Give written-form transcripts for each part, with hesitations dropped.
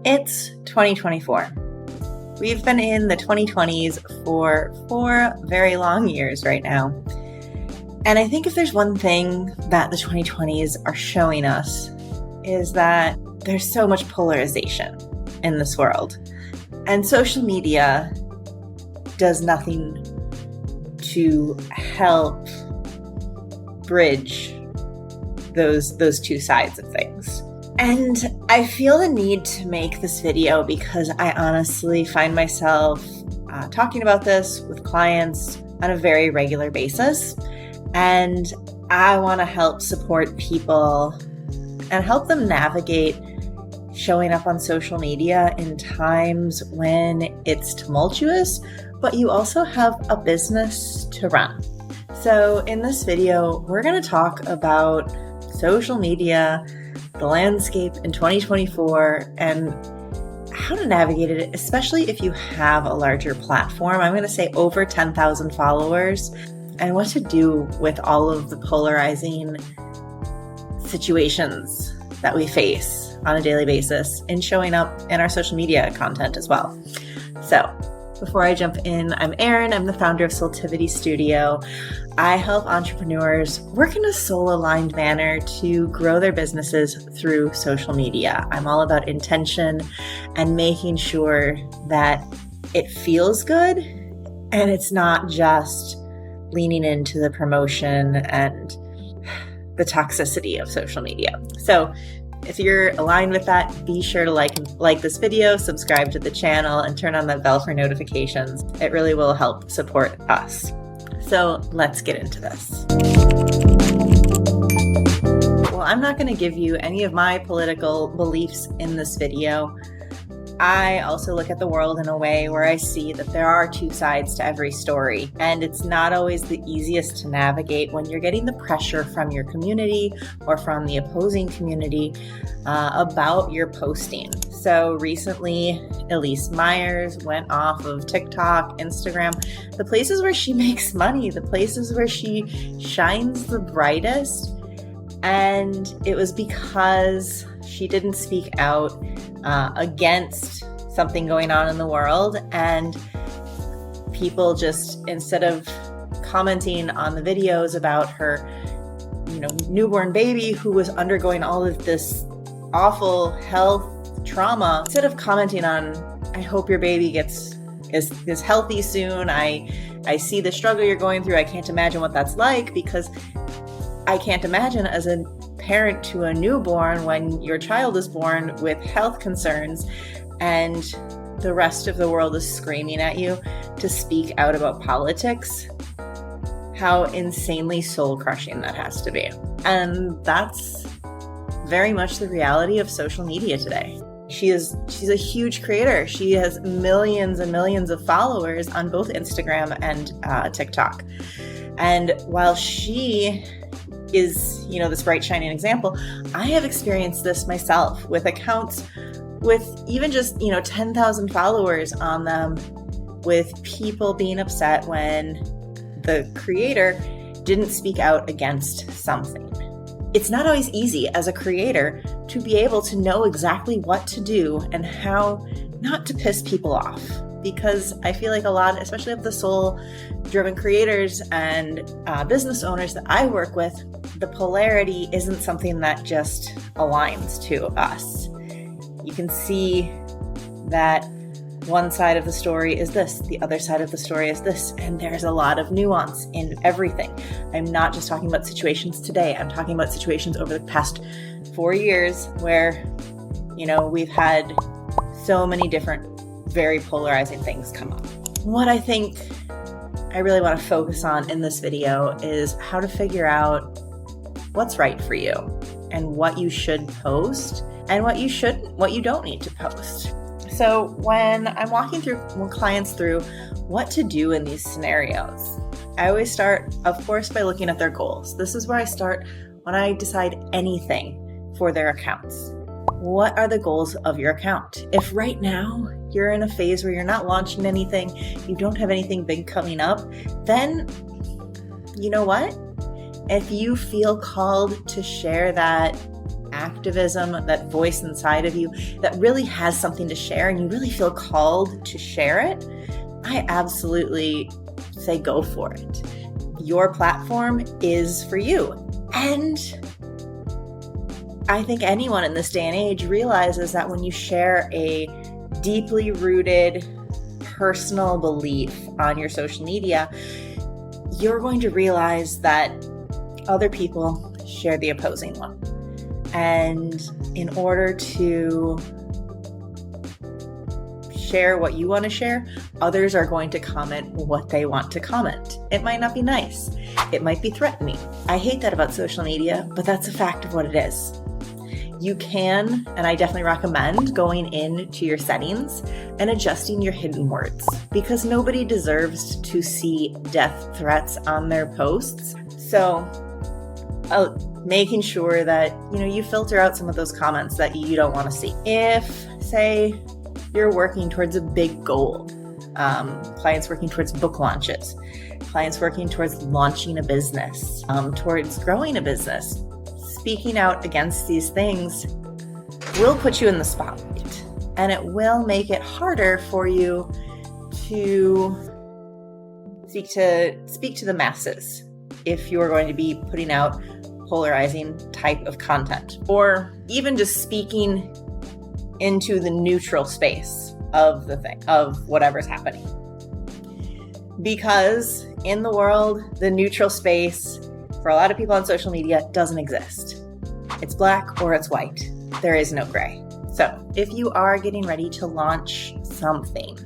It's 2024. We've been in the 2020s for 4 very long years right now. And I think if there's one thing that the 2020s are showing us is that there's so much polarization in this world. And social media does nothing to help bridge those two sides of things. And I feel the need to make this video because I honestly find myself talking about this with clients on a very regular basis. And I want to help support people and help them navigate showing up on social media in times when it's tumultuous, but you also have a business to run. So in this video, we're going to talk about social media, the landscape in 2024, and how to navigate it, especially if you have a larger platform. I'm going to say over 10,000 followers, and what to do with all of the polarizing situations that we face on a daily basis and showing up in our social media content as well. So before I jump in, I'm Erin. I'm the founder of Soultivity Studio. I help entrepreneurs work in a soul-aligned manner to grow their businesses through social media. I'm all about intention and making sure that it feels good and it's not just leaning into the promotion and the toxicity of social media. So if you're aligned with that, be sure to like this video, subscribe to the channel, and turn on that bell for notifications. It really will help support us. So let's get into this. Well, I'm not going to give you any of my political beliefs in this video. I also look at the world in a way where I see that there are two sides to every story, and it's not always the easiest to navigate when you're getting the pressure from your community or from the opposing community about your posting. So recently, Elise Myers went off of TikTok, Instagram, the places where she makes money, the places where she shines the brightest, and it was because she didn't speak out against something going on in the world, and people just, instead of commenting on the videos about her, newborn baby who was undergoing all of this awful health trauma, instead of commenting on, I hope your baby is healthy soon. I see the struggle you're going through. I can't imagine what that's like, because I can't imagine as a parent to a newborn when your child is born with health concerns and the rest of the world is screaming at you to speak out about politics, how insanely soul-crushing that has to be. And that's very much the reality of social media today. She's a huge creator. She has millions and millions of followers on both Instagram and TikTok. And while she is, this bright shining example, I have experienced this myself with accounts with even just, 10,000 followers on them, with people being upset when the creator didn't speak out against something. It's not always easy as a creator to be able to know exactly what to do and how not to piss people off, because I feel like a lot, especially of the soul-driven creators and business owners that I work with, the polarity isn't something that just aligns to us. You can see that one side of the story is this, the other side of the story is this, and there's a lot of nuance in everything. I'm not just talking about situations today. I'm talking about situations over the past 4 years where, we've had so many different, very polarizing things come up. What I think I really want to focus on in this video is how to figure out what's right for you and what you should post and what you don't need to post. So when I'm walking clients through what to do in these scenarios, I always start, of course, by looking at their goals. This is where I start when I decide anything for their accounts. What are the goals of your account? If right now you're in a phase where you're not launching anything, you don't have anything big coming up, then you know what? If you feel called to share that activism, that voice inside of you that really has something to share and you really feel called to share it, I absolutely say go for it. Your platform is for you. And I think anyone in this day and age realizes that when you share a deeply rooted personal belief on your social media, you're going to realize that other people share the opposing one. And in order to share what you want to share, others are going to comment what they want to comment. It might not be nice. It might be threatening. I hate that about social media, but that's a fact of what it is. You can, and I definitely recommend going into your settings and adjusting your hidden words, because nobody deserves to see death threats on their posts. So making sure that, you filter out some of those comments that you don't want to see. If, say, you're working towards a big goal, clients working towards book launches, clients working towards launching a business, towards growing a business, speaking out against these things will put you in the spotlight, and it will make it harder for you to speak to the masses if you're going to be putting out polarizing type of content, or even just speaking into the neutral space of the thing, of whatever's happening. Because in the world, the neutral space for a lot of people on social media doesn't exist. It's black or it's white. There is no gray. So if you are getting ready to launch something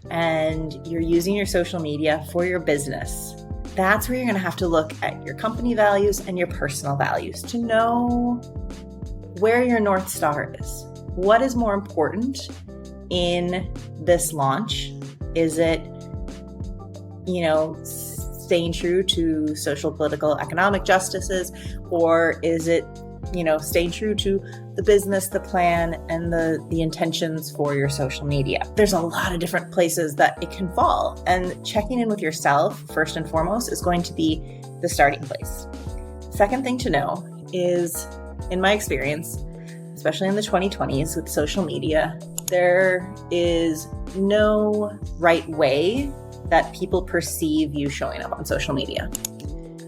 and you're using your social media for your business, that's where you're going to have to look at your company values and your personal values to know where your North Star is. What is more important in this launch? Is it, staying true to social, political, economic justices, or is it, staying true to the business, the plan, and the intentions for your social media? There's a lot of different places that it can fall, and checking in with yourself first and foremost is going to be the starting place. Second thing to know is, in my experience, especially in the 2020s with social media, there is no right way that people perceive you showing up on social media.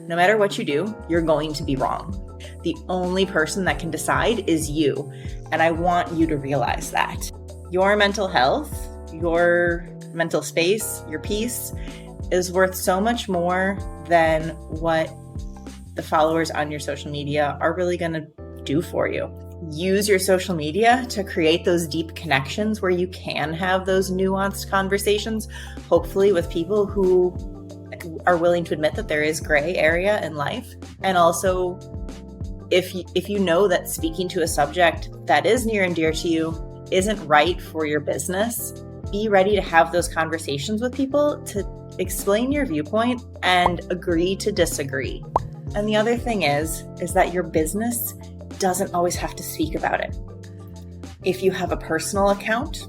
No matter what you do, you're going to be wrong. The only person that can decide is you. And I want you to realize that. Your mental health, your mental space, your peace is worth so much more than what the followers on your social media are really going to do for you. Use your social media to create those deep connections where you can have those nuanced conversations, hopefully with people who are willing to admit that there is gray area in life. And also, if you know that speaking to a subject that is near and dear to you isn't right for your business, be ready to have those conversations with people to explain your viewpoint and agree to disagree. And the other thing is that your business doesn't always have to speak about it. If you have a personal account,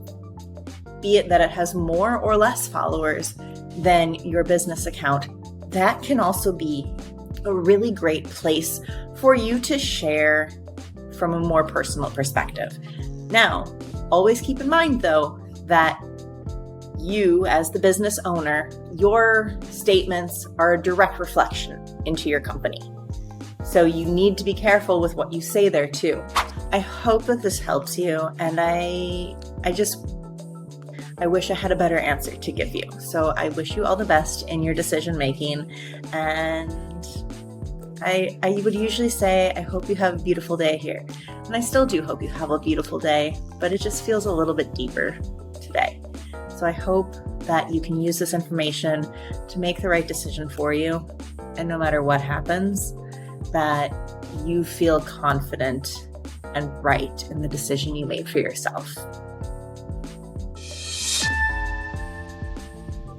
be it that it has more or less followers than your business account, that can also be a really great place for you to share from a more personal perspective. Now, always keep in mind though, that you as the business owner, your statements are a direct reflection into your company. So you need to be careful with what you say there too. I hope that this helps you, and I wish I had a better answer to give you. So I wish you all the best in your decision making, and I would usually say I hope you have a beautiful day here. And I still do hope you have a beautiful day, but it just feels a little bit deeper today. So I hope that you can use this information to make the right decision for you, and no matter what happens, that you feel confident and right in the decision you made for yourself.